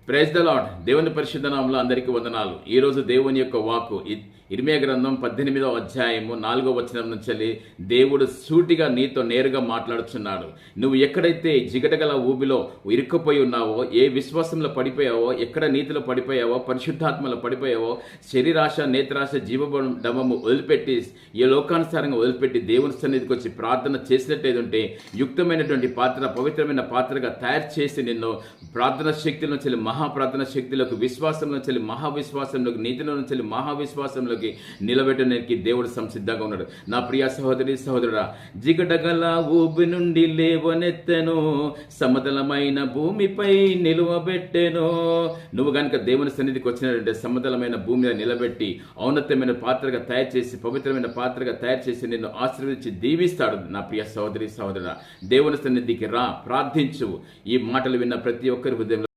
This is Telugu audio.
Praise the lord. దేవుని పరిశుద్ధ నామములో అందరికీ వందనాలు. ఈ రోజు దేవుని యొక్క వాక్కు ఇర్మీయా గ్రంథం 18వ అధ్యాయము 4వ వచనం నుంచి దేవుడు సూటిగా నీతో నేరుగా మాట్లాడుచున్నాడు. నువ్వు ఎక్కడైతే జిగటగల ఊబిలో ఇరుక్కుపోయి ఉన్నావో, ఏ విశ్వాసంలో పడిపోయావో, ఎక్కడ నీతిలో పడిపోయావో, పరిశుద్ధాత్మలో పడిపోయావో, శరీరాశ నేత్రాశ జీవడమము వదిలిపెట్టి ఏ లోకానుసారంగా వదిలిపెట్టి దేవుని సన్నిధికి వచ్చి ప్రార్థన చేసినట్టయితే యుక్తమైనటువంటి పాత్ర, పవిత్రమైన పాత్రగా తయారు చేసి నిన్ను ప్రార్థన శక్తిలో నుంచి మహాప్రార్థన శక్తిలోకి, విశ్వాసంలో నుంచి మహావిశ్వాసంలోకి, నీతిలో నుంచి మహావిశ్వాసంలోకి నిలబెట్టడానికి దేవుడు సంసిద్ధంగా ఉన్నాడు. నా ప్రియ సహోదరి సహోదరుడా, జిగటగల ఊబి నుండి లేవనెత్తెను, సమతలమైన భూమిపై నిలువబెట్టెను. నువ్వు కనుక దేవుని సన్నిధికి వచ్చినట్టే సమతలమైన భూమి మీద నిలబెట్టి ఔన్నత్యమైన పాత్రగా తయారు చేసి, పవిత్రమైన పాత్రగా తయారు చేసి నిన్ను ఆశీర్వదించి దీవిస్తాడు. నా ప్రియ సహోదరి సహోదరుడా, దేవుని సన్నిధికి రా, ప్రార్థించు. ఈ మాటలు విన్న ప్రతి ఒక్కరి హృదయంలో